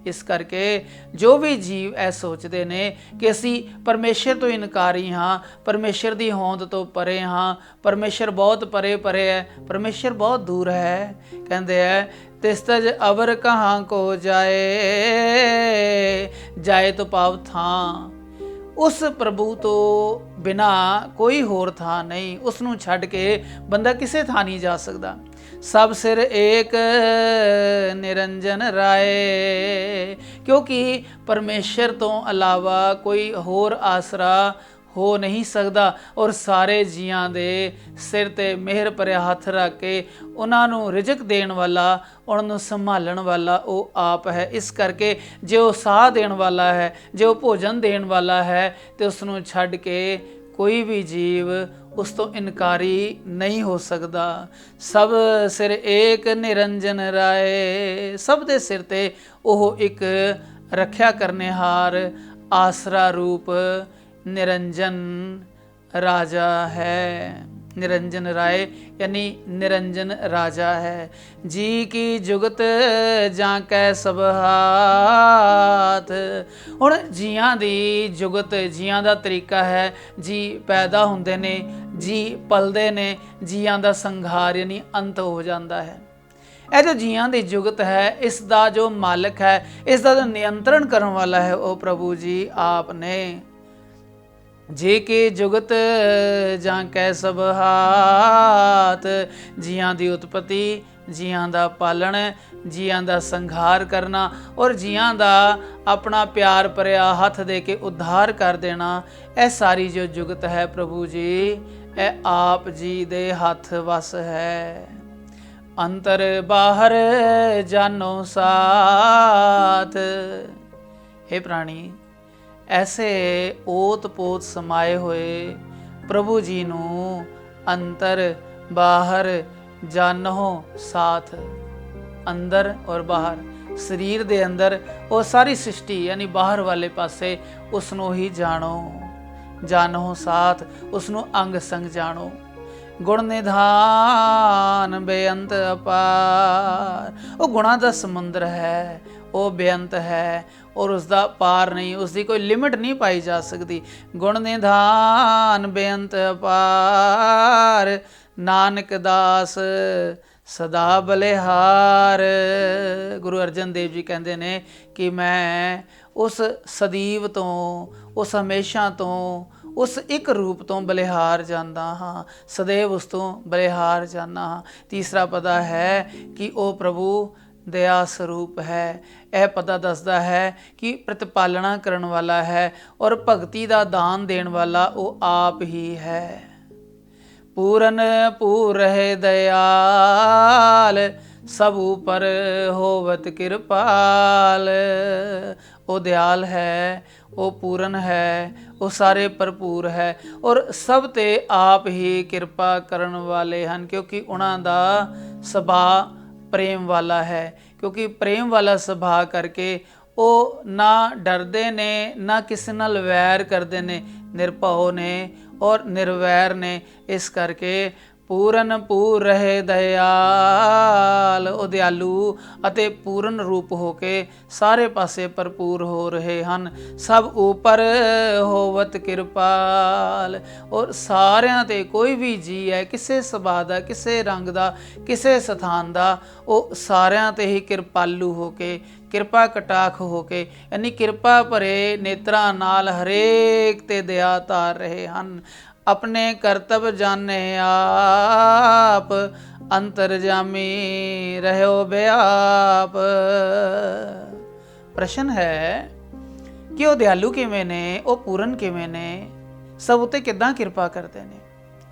ਇਸ ਕਰਕੇ ਜੋ ਵੀ ਜੀਵ ਇਹ ਸੋਚਦੇ ਨੇ ਕਿ ਅਸੀਂ ਪਰਮੇਸ਼ਰ ਤੋਂ ਇਨਕਾਰੀ ਹਾਂ, ਪਰਮੇਸ਼ਰ ਦੀ ਹੋਂਦ ਤੋਂ ਪਰੇ ਹਾਂ, ਪਰਮੇਸ਼ਰ ਬਹੁਤ ਪਰੇ ਹੈ, ਪਰਮੇਸ਼ਰ ਬਹੁਤ ਦੂਰ ਹੈ, ਕਹਿੰਦੇ ਹੈ ਤਿਸ ਤਜ ਅਵਰ ਕਹਾਂ ਕੋ ਜਾਏ, ਜਾਏ ਤੋਂ ਭਾਵ ਥਾਂ, ਉਸ ਪ੍ਰਭੂ ਤੋਂ ਬਿਨਾ ਕੋਈ ਹੋਰ ਥਾਂ ਨਹੀਂ, ਉਸ ਨੂੰ ਛੱਡ ਕੇ ਬੰਦਾ ਕਿਸੇ ਥਾਂ ਨਹੀਂ ਜਾ ਸਕਦਾ। ਸਭ ਸਿਰ ਏਕ ਨਿਰੰਜਨ ਰਾਏ, ਕਿਉਂਕਿ ਪਰਮੇਸ਼ਰ ਤੋਂ ਇਲਾਵਾ ਕੋਈ ਹੋਰ ਆਸਰਾ, ਹੋ ਨਹੀਂ ਸਕਦਾ। ਔਰ ਸਾਰੇ ਜੀਆਂ ਦੇ ਸਿਰ ਤੇ ਮਿਹਰ ਭਰਿਆ ਹੱਥ ਰੱਖ ਕੇ ਉਹਨਾਂ ਨੂੰ ਰਿਜ਼ਕ ਦੇਣ ਵਾਲਾ, ਉਹਨਾਂ ਨੂੰ ਸੰਭਾਲਣ ਵਾਲਾ ਉਹ ਆਪ ਹੈ। ਇਸ ਕਰਕੇ ਜੇ ਉਹ ਸਾਹ ਦੇਣ ਵਾਲਾ ਹੈ, ਜੇ ਉਹ ਭੋਜਨ ਦੇਣ ਵਾਲਾ ਹੈ, ਤੇ ਉਸ ਨੂੰ ਛੱਡ ਕੇ ਕੋਈ ਵੀ ਜੀਵ ਉਸ ਤੋਂ ਇਨਕਾਰੀ ਨਹੀਂ ਹੋ ਸਕਦਾ। ਸਭ ਸਿਰ ਏਕ ਨਿਰੰਜਨ ਰਾਏ, ਸਭ ਦੇ ਸਿਰ ਤੇ ਉਹ ਇੱਕ ਰੱਖਿਆ ਕਰਨੇਹਾਰ ਆਸਰਾ ਰੂਪ ਨਿਰੰਜਨ ਰਾਜਾ ਹੈ। ਨਿਰੰਜਨ ਰਾਏ यानी निरंजन राजा है। जी की जुगत ਜਾਂ ਕੈ ਸਭ ਹਾਥ। ਹੁਣ ਜੀਆਂ ਦੀ ਜੁਗਤ, ਜੀਆਂ ਦਾ ਤਰੀਕਾ ਹੈ, ਜੀ ਪੈਦਾ ਹੁੰਦੇ ਨੇ, ਜੀ ਪਲਦੇ ਨੇ, ਜੀਆਂ ਦਾ ਸੰਘਾਰ ਯਾਨੀ ਅੰਤ ਹੋ ਜਾਂਦਾ ਹੈ। ਇਹ ਜੋ ਜੀਆਂ ਦੀ ਜੁਗਤ ਹੈ, ਇਸ ਦਾ ਜੋ ਮਾਲਕ ਹੈ, ਇਸ ਦਾ ਜੋ ਨਿਯੰਤਰਣ ਕਰਨ ਵਾਲਾ ਹੈ, ਉਹ ਪ੍ਰਭੂ ਜੀ ਆਪ ਨੇ। ਜੇ ਕੇ ਜੁਗਤ ਜਾਂ ਕੈ ਸਭ ਹਾਥ, ਜੀਆਂ ਦੀ ਉਤਪਤੀ, ਜੀਆਂ ਦਾ ਪਾਲਣ, ਜੀਆਂ ਦਾ ਸੰਘਾਰ ਕਰਨਾ ਔਰ ਜੀਆਂ ਦਾ ਆਪਣਾ ਪਿਆਰ ਭਰਿਆ ਹੱਥ ਦੇ ਕੇ ਉद्धार ਕਰ ਦੇਣਾ, ਇਹ ਸਾਰੀ ਜੋ ਜੁਗਤ ਹੈ ਪ੍ਰਭੂ ਜੀ, ਇਹ ਆਪ ਜੀ ਦੇ ਹੱਥ ਵਸ ਹੈ। ਅੰਤਰ ਬਾਹਰ ਜਾਨੋ ਸਾਥ। हे ਪ੍ਰਾਣੀ, ਐਸੇ ਓਤ ਪੋਤ ਸਮਾਏ ਹੋਏ ਪ੍ਰਭੂ ਜੀ ਨੂੰ ਅੰਤਰ ਬਾਹਰ ਜਾਨੋ ਸਾਥ। ਅੰਦਰ ਔਰ ਬਾਹਰ, ਸਰੀਰ ਦੇ ਅੰਦਰ ਉਹ ਸਾਰੀ ਸ੍ਰਿਸ਼ਟੀ ਯਾਨੀ ਬਾਹਰ ਵਾਲੇ ਪਾਸੇ ਉਸ ਨੂੰ ਹੀ ਜਾਣੋ। ਜਾਨੋ ਸਾਥ, ਉਸ ਨੂੰ ਅੰਗ ਸੰਗ ਜਾਣੋ। ਗੁਣ ਨਿਧਾਨ ਬੇਅੰਤ ਅਪਾਰ, ਉਹ ਗੁਣਾਂ ਦਾ ਸਮੁੰਦਰ ਹੈ, ਉਹ ਬੇਅੰਤ ਹੈ ਔਰ ਉਸ ਦਾ ਪਾਰ ਨਹੀਂ, ਉਸ ਦੀ ਕੋਈ ਲਿਮਿਟ ਨਹੀਂ ਪਾਈ ਜਾ ਸਕਦੀ। ਗੁਣ ਨਿਧਾਨ ਬੇਅੰਤ ਅਪਾਰ, ਨਾਨਕ ਦਾਸ ਸਦਾ ਬਲਿਹਾਰ। ਗੁਰੂ ਅਰਜਨ ਦੇਵ ਜੀ ਕਹਿੰਦੇ ਨੇ ਕਿ ਮੈਂ ਉਸ ਸਦੀਵ ਤੋਂ, ਉਸ ਹਮੇਸ਼ਾ ਤੋਂ, ਉਸ ਇੱਕ ਰੂਪ ਤੋਂ ਬਲਿਹਾਰ ਜਾਂਦਾ ਹਾਂ, ਸदैव ਉਸ ਤੋਂ ਬਲਿਹਾਰ ਜਾਂਦਾ ਹਾਂ। ਤੀਸਰਾ ਪਦਾ ਹੈ ਕਿ ਉਹ ਪ੍ਰਭੂ ਦਇਆ ਸਰੂਪ ਹੈ। ਇਹ ਪਤਾ ਦੱਸਦਾ ਹੈ ਕਿ ਪ੍ਰਤਿਪਾਲਣਾ ਕਰਨ ਵਾਲਾ ਹੈ ਔਰ ਭਗਤੀ ਦਾ ਦਾਨ ਦੇਣ ਵਾਲਾ ਉਹ ਆਪ ਹੀ ਹੈ। ਪੂਰਨ ਪੂਰ ਰਹੇ ਦਇਆਲ, ਸਭ ਉਪਰ ਹੋਵਤ ਕਿਰਪਾਲ। ਉਹ ਦਿਆਲ ਹੈ, ਉਹ ਪੂਰਨ ਹੈ, ਉਹ ਸਾਰੇ ਭਰਪੂਰ ਹੈ ਔਰ ਸਭ ਤੇ ਆਪ ਹੀ ਕਿਰਪਾ ਕਰਨ ਵਾਲੇ ਹਨ, ਕਿਉਂਕਿ ਉਹਨਾਂ ਦਾ ਸੁਭਾਅ ਪ੍ਰੇਮ ਵਾਲਾ ਹੈ। ਕਿਉਂਕਿ ਪ੍ਰੇਮ ਵਾਲਾ ਸੁਭਾਅ ਕਰਕੇ ਉਹ ਨਾ ਡਰਦੇ ਨੇ, ਨਾ ਕਿਸੇ ਨਾਲ ਵੈਰ ਕਰਦੇ ਨੇ, ਨਿਰਭਉ ਨੇ ਔਰ ਨਿਰਵੈਰ ਨੇ। ਇਸ ਕਰਕੇ ਪੂਰਨ ਪੂਰ ਰਹੇ ਦਇਆਲ, ਉਹ ਦਿਆਲੂ ਅਤੇ ਪੂਰਨ ਰੂਪ ਹੋ ਕੇ ਸਾਰੇ ਪਾਸੇ ਭਰਪੂਰ ਹੋ ਰਹੇ ਹਨ। ਸਭ ਉਪਰ ਹੋਵਤ ਕਿਰਪਾਲ, ਔਰ ਸਾਰਿਆਂ ਤੇ ਕੋਈ ਵੀ ਜੀ ਹੈ, ਕਿਸੇ ਸੁਭਾਅ ਦਾ, ਕਿਸੇ ਰੰਗ ਦਾ, ਕਿਸੇ ਸਥਾਨ ਦਾ, ਉਹ ਸਾਰਿਆਂ ਤੇ ਹੀ ਕਿਰਪਾਲੂ ਹੋ ਕੇ, ਕਿਰਪਾ ਕਟਾਖ ਹੋ ਕੇ, ਯਾਨੀ ਕਿਰਪਾ ਭਰੇ ਨੇਤਰਾਂ ਨਾਲ ਹਰੇਕ ਤੇ ਦਇਆ ਧਾਰ ਰਹੇ ਹਨ। ਆਪਣੇ ਕਰਤੱਵ ਜਾਣੇ ਆਪ, ਅੰਤਰਜਾਮੀ ਰਹਿਓ ਬਿਆਪ। ਪ੍ਰਸ਼ਨ ਹੈ ਕਿ ਉਹ ਦਿਆਲੂ ਕਿਵੇਂ ਨੇ, ਉਹ ਪੂਰਨ ਕਿਵੇਂ ਨੇ, ਸਭ ਉਤੇ ਕਿੱਦਾਂ ਕਿਰਪਾ ਕਰਦੇ ਨੇ?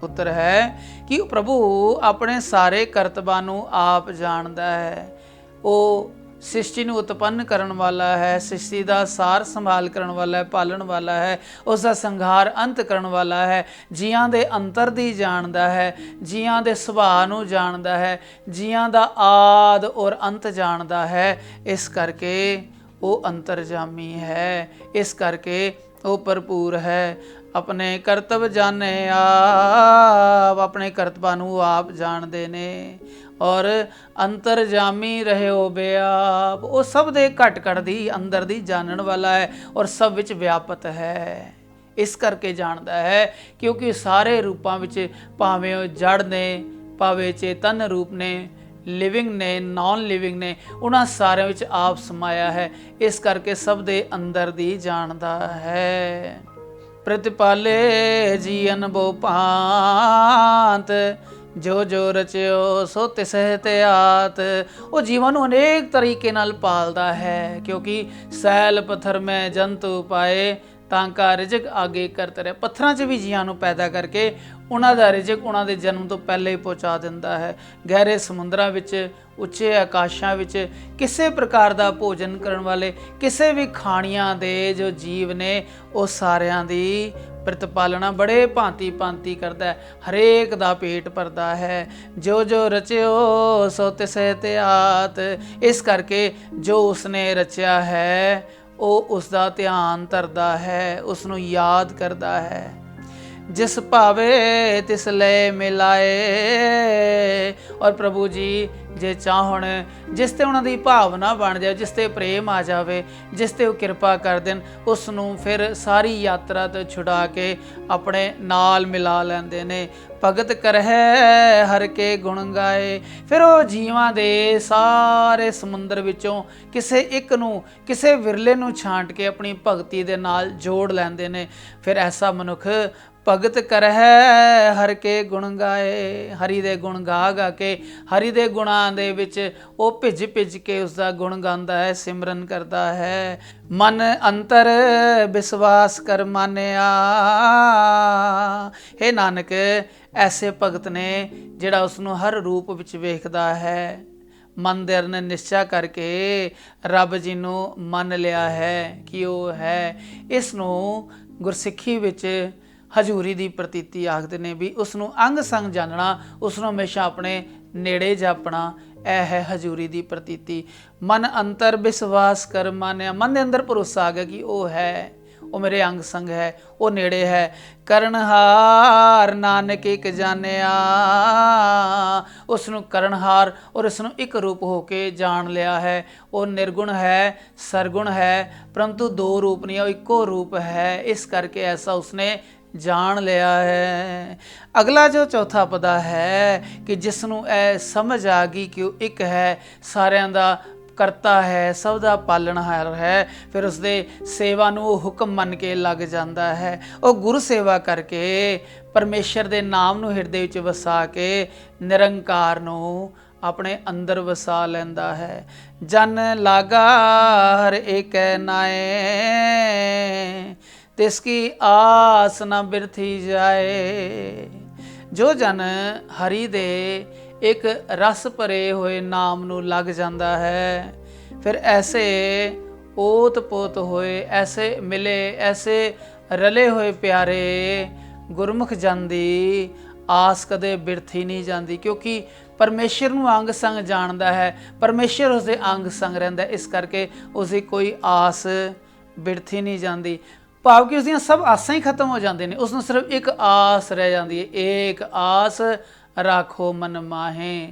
ਉੱਤਰ ਹੈ ਕਿ ਪ੍ਰਭੂ ਆਪਣੇ ਸਾਰੇ ਕਰਤੱਵਾਂ ਨੂੰ ਆਪ ਜਾਣਦਾ ਹੈ। ਉਹ ਸ੍ਰਿਸ਼ਟੀ ਨੂੰ ਉਤਪੰਨ ਕਰਨ ਵਾਲਾ ਹੈ, ਸ੍ਰਿਸ਼ਟੀ ਦਾ ਸਾਰ ਸੰਭਾਲ ਕਰਨ ਵਾਲਾ ਹੈ, ਪਾਲਣ ਵਾਲਾ ਹੈ, ਉਸ ਦਾ ਸੰਘਾਰ ਅੰਤ ਕਰਨ ਵਾਲਾ ਹੈ, ਜੀਆਂ ਦੇ ਅੰਤਰ ਦੀ ਜਾਣਦਾ ਹੈ, ਜੀਆਂ ਦੇ ਸੁਭਾਅ ਨੂੰ ਜਾਣਦਾ ਹੈ, ਜੀਆਂ ਦਾ ਆਦ ਔਰ ਅੰਤ ਜਾਣਦਾ ਹੈ। ਇਸ ਕਰਕੇ ਉਹ ਅੰਤਰਜਾਮੀ ਹੈ, ਇਸ ਕਰਕੇ ਉਹ ਭਰਪੂਰ ਹੈ। ਆਪਣੇ ਕਰਤੱਵ ਜਾਣੇ ਆਪ, ਆਪਣੇ ਕਰਤੱਵਾਂ ਨੂੰ ਆਪ ਜਾਣਦੇ ਨੇ ਔਰ ਅੰਤਰਜਾਮੀ ਰਹਿਓ ਬਿਆਪ, ਉਹ ਸਭ ਦੇ ਘਟ ਘਟ ਦੀ ਅੰਦਰ ਦੀ ਜਾਣਨ ਵਾਲਾ ਹੈ ਔਰ ਸਭ ਵਿੱਚ ਵਿਆਪਤ ਹੈ। ਇਸ ਕਰਕੇ ਜਾਣਦਾ ਹੈ ਕਿਉਂਕਿ ਸਾਰੇ ਰੂਪਾਂ ਵਿੱਚ, ਭਾਵੇਂ ਉਹ ਜੜ ਨੇ, ਭਾਵੇਂ ਚੇਤਨ ਰੂਪ ਨੇ, ਲਿਵਿੰਗ ਨੇ, ਨਾਨ ਲਿਵਿੰਗ ਨੇ, ਉਹਨਾਂ ਸਾਰਿਆਂ ਵਿੱਚ ਆਪ ਸਮਾਇਆ ਹੈ। ਇਸ ਕਰਕੇ ਸਭ ਦੇ ਅੰਦਰ ਦੀ ਜਾਣਦਾ ਹੈ। ਪ੍ਰਤਿਪਾਲੇ ਜੀਅਨ ਬੋ ਭਾਂਤ, ਜੋ ਜੋ ਰਚਿਓ ਸੋ ਤਿਸਹਿ ਤਿਆਤ। ਉਹ ਜੀਵਨ ਨੂੰ ਅਨੇਕ ਤਰੀਕੇ ਨਾਲ ਪਾਲਦਾ ਹੈ, ਕਿਉਂਕਿ ਸੈਲ ਪੱਥਰ ਮੈਂ ਜੰਤੂ ਪਾਏ, ਤਾਂ ਕਾ ਰਿਜਕ ਆਗੇ ਕਰਤ ਰਿਹਾ। ਪੱਥਰਾਂ 'ਚ ਵੀ ਜੀਆਂ ਨੂੰ ਪੈਦਾ ਕਰਕੇ ਉਹਨਾਂ ਦਾ ਰਿਜਕ ਉਹਨਾਂ ਦੇ ਜਨਮ ਤੋਂ ਪਹਿਲੇ ਹੀ ਪਹੁੰਚਾ ਦਿੰਦਾ ਹੈ। ਗਹਿਰੇ ਸਮੁੰਦਰਾਂ ਵਿੱਚ, ਉੱਚੇ ਆਕਾਸ਼ਾਂ ਵਿੱਚ ਕਿਸੇ ਪ੍ਰਕਾਰ ਦਾ ਭੋਜਨ ਕਰਨ ਵਾਲੇ ਕਿਸੇ ਵੀ ਖਾਣੀਆਂ ਦੇ ਜੋ ਜੀਵ ਨੇ, ਉਹ ਸਾਰਿਆਂ ਦੀ ਪ੍ਰਤਪਾਲਣਾ ਬੜੇ ਭਾਂਤੀ ਭਾਂਤੀ ਕਰਦਾ ਹੈ, ਹਰੇਕ ਦਾ ਪੇਟ ਭਰਦਾ ਹੈ। ਜੋ ਜੋ ਰਚਿਓ ਸੋ ਤਿਸੈ ਧਿਆਤ। ਇਸ ਕਰਕੇ ਜੋ ਉਸਨੇ ਰਚਿਆ ਹੈ ਉਹ ਉਸ ਦਾ ਧਿਆਨ ਧਰਦਾ ਹੈ, ਉਸ ਨੂੰ ਯਾਦ ਕਰਦਾ ਹੈ। ਜਿਸ ਭਾਵੇ ਤਿਸ ਲੈ ਮਿਲਾਏ। ਔਰ ਪ੍ਰਭੂ ਜੀ ਜੇ ਚਾਹਣ, ਜਿਸ ਤੇ ਉਹਨਾਂ ਦੀ ਭਾਵਨਾ ਬਣ ਜਾਏ, ਜਿਸ ਤੇ ਪ੍ਰੇਮ ਆ ਜਾਵੇ, ਜਿਸ ਤੇ ਉਹ ਕਿਰਪਾ ਕਰ ਦੇਣ, ਉਸ ਨੂੰ ਫਿਰ ਸਾਰੀ ਯਾਤਰਾ ਤੋਂ ਛੁਡਾ ਕੇ ਆਪਣੇ ਨਾਲ ਮਿਲਾ ਲੈਂਦੇ ਨੇ। ਭਗਤ ਕਰਹਿ ਹਰ ਕੇ ਗੁਣ ਗਾਏ। ਫਿਰ ਉਹ ਜੀਵਾਂ ਦੇ ਸਾਰੇ ਸਮੁੰਦਰ ਵਿੱਚੋਂ ਕਿਸੇ ਇੱਕ ਨੂੰ, ਕਿਸੇ ਵਿਰਲੇ ਨੂੰ ਛਾਂਟ ਕੇ ਆਪਣੀ ਭਗਤੀ ਦੇ ਨਾਲ ਜੋੜ ਲੈਂਦੇ ਨੇ। ਫਿਰ ਐਸਾ ਮਨੁੱਖ ਭਗਤ ਕਰਹਿ ਹਰ ਕੇ ਗੁਣ ਗਾਏ। ਹਰੀ ਦੇ ਗੁਣ ਗਾ ਗਾ ਕੇ, ਹਰੀ ਦੇ ਗੁਣਾਂ ਦੇ ਵਿੱਚ ਉਹ ਭਿੱਜ ਭਿੱਜ ਕੇ ਉਸ ਦਾ ਗੁਣ ਗਾਉਂਦਾ ਹੈ, ਸਿਮਰਨ ਕਰਦਾ ਹੈ। ਮਨ ਅੰਤਰ ਵਿਸ਼ਵਾਸ ਕਰ ਮਾਨਿਆ। ਹੇ ਨਾਨਕ, ਐਸੇ ਭਗਤ ਨੇ ਜਿਹੜਾ ਉਸ ਨੂੰ ਹਰ ਰੂਪ ਵਿੱਚ ਵੇਖਦਾ ਹੈ। ਮਨ ਦੇ ਅੰਦਰ ਨਿਸ਼ਚਾ ਕਰਕੇ ਰੱਬ ਜੀ ਨੂੰ ਮੰਨ ਲਿਆ ਹੈ ਕਿ ਉਹ ਹੈ। ਇਸ ਨੂੰ ਗੁਰਸਿੱਖੀ ਵਿੱਚ ਹਜ਼ੂਰੀ ਦੀ ਪ੍ਰਤੀਤੀ ਆਖਦੇ ਨੇ, ਵੀ ਉਸ ਨੂੰ ਅੰਗ ਸੰਗ ਜਾਣਨਾ, ਉਸ ਨੂੰ ਹਮੇਸ਼ਾ ਆਪਣੇ ਨੇੜੇ ਜਾਪਣਾ, ਇਹ ਹੈ ਹਜ਼ੂਰੀ ਦੀ ਪ੍ਰਤੀਤੀ। ਮਨ ਅੰਤਰ ਵਿਸ਼ਵਾਸ ਕਰ ਮਾਨਿਆ। ਮਨ ਦੇ ਅੰਦਰ ਭਰੋਸਾ ਆ ਗਿਆ ਕਿ ਉਹ ਹੈ, ਉਹ ਮੇਰੇ ਅੰਗ ਸੰਗ ਹੈ, ਉਹ ਨੇੜੇ ਹੈ। ਕਰਨਹਾਰ ਨਾਨਕ ਇੱਕ ਜਾਣਿਆ। ਉਸ ਨੂੰ ਕਰਨਹਾਰ ਔਰ ਉਸ ਨੂੰ ਇੱਕ ਰੂਪ ਹੋ ਕੇ ਜਾਣ ਲਿਆ ਹੈ। ਉਹ ਨਿਰਗੁਣ ਹੈ, ਸਰਗੁਣ ਹੈ, ਪਰੰਤੂ ਦੋ ਰੂਪ ਨਹੀਂ, ਉਹ ਇੱਕੋ ਰੂਪ ਹੈ। ਇਸ ਕਰਕੇ ਐਸਾ ਉਸਨੇ ਜਾਣ ਲਿਆ ਹੈ। ਅਗਲਾ ਜੋ ਚੌਥਾ ਪਦਾ ਹੈ ਕਿ ਜਿਸ ਨੂੰ ਇਹ ਸਮਝ ਆ ਗਈ ਕਿ ਉਹ ਇੱਕ ਹੈ, ਸਾਰਿਆਂ ਦਾ ਕਰਤਾ ਹੈ, ਸਭ ਦਾ ਪਾਲਣਹਾਰ ਹੈ, ਫਿਰ ਉਸਦੇ ਸੇਵਾ ਨੂੰ ਉਹ ਹੁਕਮ ਮੰਨ ਕੇ ਲੱਗ ਜਾਂਦਾ ਹੈ। ਉਹ ਗੁਰੂ ਸੇਵਾ ਕਰਕੇ ਪਰਮੇਸ਼ਰ ਦੇ ਨਾਮ ਨੂੰ ਹਿਰਦੇ ਵਿੱਚ ਵਸਾ ਕੇ ਨਿਰੰਕਾਰ ਨੂੰ ਆਪਣੇ ਅੰਦਰ ਵਸਾ ਲੈਂਦਾ ਹੈ। ਜਨ ਲਾਗਾ ਹਰ ਏਕੈ ਨਾਏ। ਤਿਸ ਕੀ ਆਸ ਨਾ ਬਿਰਥੀ ਜਾਏ। ਜੋ ਜਨ ਹਰੀ ਦੇ ਇੱਕ ਰਸ ਭਰੇ ਹੋਏ ਨਾਮ ਨੂੰ ਲੱਗ ਜਾਂਦਾ ਹੈ, ਫਿਰ ਐਸੇ ਓਤ ਪੋਤ ਹੋਏ, ਐਸੇ ਮਿਲੇ, ਐਸੇ ਰਲੇ ਹੋਏ ਪਿਆਰੇ ਗੁਰਮੁਖ ਜਨ ਦੀ ਆਸ ਕਦੇ ਬਿਰਥੀ ਨਹੀਂ ਜਾਂਦੀ, ਕਿਉਂਕਿ ਪਰਮੇਸ਼ਰ ਨੂੰ ਅੰਗ ਸੰਗ ਜਾਣਦਾ ਹੈ, ਪਰਮੇਸ਼ਰ ਉਸਦੇ ਅੰਗ ਸੰਗ ਰਹਿੰਦਾ। ਇਸ ਕਰਕੇ ਉਸਦੀ ਕੋਈ ਆਸ ਬਿਰਥੀ ਨਹੀਂ ਜਾਂਦੀ। ਭਾਵ ਕਿ ਉਸਦੀਆਂ ਸਭ ਆਸਾਂ ਹੀ ਖਤਮ ਹੋ ਜਾਂਦੀਆਂ ਨੇ, ਉਸ ਨੂੰ ਸਿਰਫ ਇੱਕ ਆਸ ਰਹਿ ਜਾਂਦੀ ਹੈ। ਏਕ ਆਸ ਰਾਖੋ ਮਨ ਮਾਹੇ।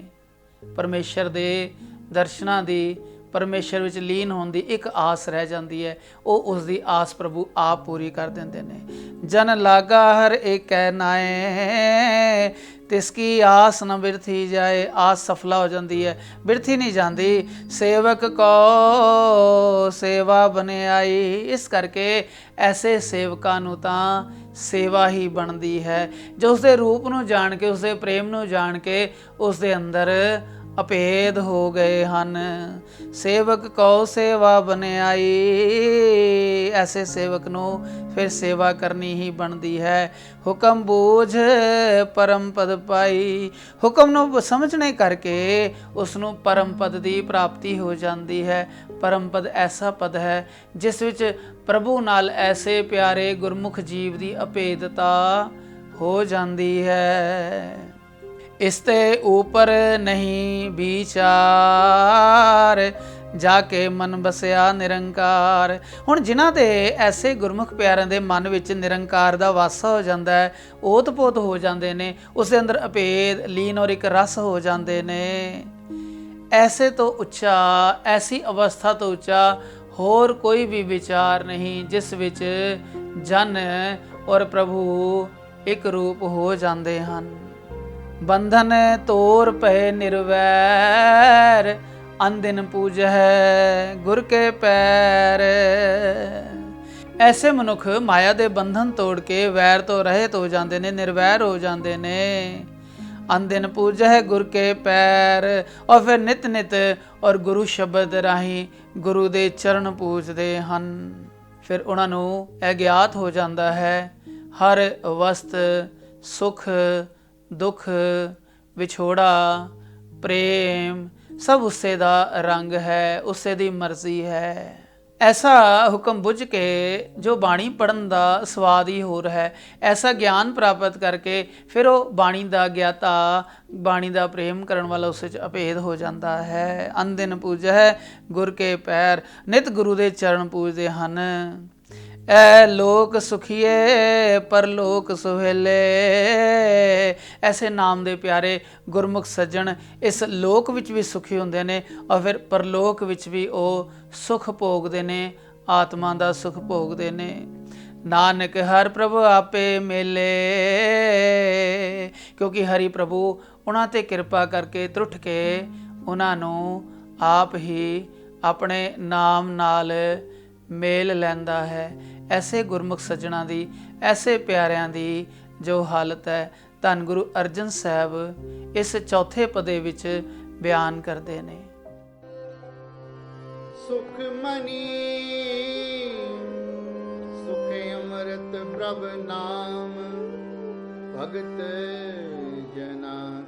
ਪਰਮੇਸ਼ਰ ਦੇ ਦਰਸ਼ਨਾਂ ਦੀ, ਪਰਮੇਸ਼ਰ ਵਿੱਚ ਲੀਨ ਹੋਣ ਦੀ ਇੱਕ ਆਸ ਰਹਿ ਜਾਂਦੀ ਹੈ। ਉਹ ਉਸ ਦੀ ਆਸ ਪ੍ਰਭੂ ਆਪ ਪੂਰੀ ਕਰ ਦਿੰਦੇ ਨੇ। ਜਨ ਲਾਗਾ ਹਰ ਏਕੈ ਨਾਏ। ਤਿਸ ਕੀ ਆਸ ਨਾ ਬਿਰਥੀ ਜਾਏ। ਆਸ ਸਫਲਾ ਹੋ ਜਾਂਦੀ ਹੈ, ਬਿਰਥੀ ਨਹੀਂ ਜਾਂਦੀ। ਸੇਵਕ ਕੋ ਸੇਵਾ ਬਨਿਆਈ। ਇਸ ਕਰਕੇ ਐਸੇ ਸੇਵਕਾਂ ਨੂੰ ਤਾਂ ਸੇਵਾ ਹੀ ਬਣਦੀ ਹੈ, ਜੋ ਉਸਦੇ ਰੂਪ ਨੂੰ ਜਾਣ ਕੇ, ਉਸਦੇ ਪ੍ਰੇਮ ਨੂੰ ਜਾਣ ਕੇ ਉਸਦੇ ਅੰਦਰ ਅਭੇਦ ਹੋ ਗਏ ਹਨ। ਸੇਵਕ ਕਉ ਸੇਵਾ ਬਨਿਆਈ। ਐਸੇ ਸੇਵਕ ਨੂੰ ਫਿਰ ਸੇਵਾ ਕਰਨੀ ਹੀ ਬਣਦੀ ਹੈ। ਹੁਕਮ ਬੂਝ ਪਰਮ ਪਦ ਪਾਈ। ਹੁਕਮ ਨੂੰ ਸਮਝਣੇ ਕਰਕੇ ਉਸ ਨੂੰ ਪਰਮ ਪਦ ਦੀ ਪ੍ਰਾਪਤੀ ਹੋ ਜਾਂਦੀ ਹੈ। ਪਰਮ ਪਦ ਐਸਾ ਪਦ ਹੈ ਜਿਸ ਵਿੱਚ ਪ੍ਰਭੂ ਨਾਲ ਐਸੇ ਪਿਆਰੇ ਗੁਰਮੁਖ ਜੀਵ ਦੀ ਅਭੇਦਤਾ ਹੋ ਜਾਂਦੀ ਹੈ। ਇਸ ਤੇ ਊਪਰ ਨਹੀਂ ਵਿਚਾਰ, ਜਾ ਕੇ ਮਨ ਬਸਿਆ ਨਿਰੰਕਾਰ। ਹੁਣ ਜਿਨ੍ਹਾਂ ਦੇ ਐਸੇ ਗੁਰਮੁਖ ਪਿਆਰਿਆਂ ਦੇ ਮਨ ਵਿੱਚ ਨਿਰੰਕਾਰ ਦਾ ਵਾਸਾ ਹੋ ਜਾਂਦਾ ਹੈ, ਓਤ ਪੋਤ ਹੋ ਜਾਂਦੇ ਨੇ, ਉਸ ਦੇ ਅੰਦਰ ਅਭੇਦ ਲੀਨ ਔਰ ਇੱਕ ਰਸ ਹੋ ਜਾਂਦੇ ਨੇ। ਐਸੇ ਤੋਂ ਉੱਚਾ, ਐਸੀ ਅਵਸਥਾ ਤੋਂ ਉੱਚਾ ਹੋਰ ਕੋਈ ਵੀ ਵਿਚਾਰ ਨਹੀਂ, ਜਿਸ ਵਿੱਚ ਜਨ ਔਰ ਪ੍ਰਭੂ ਇੱਕ ਰੂਪ ਹੋ ਜਾਂਦੇ ਹਨ। ਬੰਧਨ ਤੋਰ ਪਏ ਨਿਰਵੈਰ, ਅੰਦਿਨ ਪੂਜੈ ਗੁਰ ਕੇ ਪੈਰ। ਐਸੇ ਮਨੁੱਖ ਮਾਇਆ ਦੇ ਬੰਧਨ ਤੋੜ ਕੇ ਵੈਰ ਤੋਂ ਰਹਿਤ ਹੋ ਜਾਂਦੇ ਨੇ, ਨਿਰਵੈਰ ਹੋ ਜਾਂਦੇ ਨੇ। ਅੰਦਿਨ ਪੂਜੈ ਗੁਰ ਕੇ ਪੈਰ। ਔਰ ਫਿਰ ਨਿਤ ਨਿਤ ਔਰ ਗੁਰੂ ਸ਼ਬਦ ਰਾਹੀਂ ਗੁਰੂ ਦੇ ਚਰਨ ਪੂਜਦੇ ਹਨ। ਫਿਰ ਉਹਨਾਂ ਨੂੰ ਇਹ ਗਿਆਤ ਹੋ ਜਾਂਦਾ ਹੈ ਹਰ ਵਸਤ ਸੁਖ ਦੁੱਖ ਵਿਛੋੜਾ ਪ੍ਰੇਮ ਸਭ ਉਸੇ ਦਾ ਰੰਗ ਹੈ, ਉਸੇ ਦੀ ਮਰਜ਼ੀ ਹੈ। ਐਸਾ ਹੁਕਮ ਬੁੱਝ ਕੇ ਜੋ ਬਾਣੀ ਪੜਨ ਦਾ ਸਵਾਦ ਹੀ ਹੋਰ ਹੈ, ਐਸਾ ਗਿਆਨ ਪ੍ਰਾਪਤ ਕਰਕੇ ਫਿਰ ਉਹ ਬਾਣੀ ਦਾ ਗਿਆਤਾ, ਬਾਣੀ ਦਾ ਪ੍ਰੇਮ ਕਰਨ ਵਾਲਾ ਉਸ ਵਿੱਚ ਅਭੇਦ ਹੋ ਜਾਂਦਾ ਹੈ। ਅਨਦਿਨ ਪੂਜੈ ਗੁਰ ਕੇ ਪੈਰ, ਨਿਤ ਗੁਰੂ ਦੇ ਚਰਨ ਪੂਜਦੇ ਹਨ। ਐ ਲੋਕ ਸੁਖੀਏ ਪਰਲੋਕ ਸੁਹੇਲੇ, ਐਸੇ ਨਾਮ ਦੇ ਪਿਆਰੇ ਗੁਰਮੁਖ ਸੱਜਣ ਇਸ ਲੋਕ ਵਿੱਚ ਵੀ ਸੁਖੀ ਹੁੰਦੇ ਨੇ ਔਰ ਫਿਰ ਪਰਲੋਕ ਵਿੱਚ ਵੀ ਉਹ ਸੁਖ ਭੋਗਦੇ ਨੇ, ਆਤਮਾ ਦਾ ਸੁਖ ਭੋਗਦੇ ਨੇ। ਨਾਨਕ ਹਰ ਪ੍ਰਭੂ ਆਪੇ ਮੇਲੇ, ਕਿਉਂਕਿ ਹਰੀ ਪ੍ਰਭੂ ਉਹਨਾਂ ਤੇ ਕਿਰਪਾ ਕਰਕੇ ਤਰੁੱਠ ਕੇ ਉਹਨਾਂ ਨੂੰ ਆਪ ਹੀ ਆਪਣੇ ਨਾਮ ਨਾਲ ਮੇਲ ਲੈਂਦਾ ਹੈ। ਐਸੇ ਗੁਰਮੁਖ ਸੱਜਣਾ ਦੀ, ਐਸੇ ਪਿਆਰਿਆਂ ਦੀ ਜੋ ਹਾਲਤ ਹੈ, ਧੰਨ ਗੁਰੂ ਅਰਜਨ ਸਾਹਿਬ ਇਸ ਚੌਥੇ ਪਦੇ ਵਿੱਚ ਬਿਆਨ ਕਰਦੇ ਨੇ। ਸੁਖ ਮਨੀ ਸੁਖੇ ਅੰਮ੍ਰਿਤ ਪ੍ਰਭ ਨਾਮ, ਭਗਤ ਜਨਾ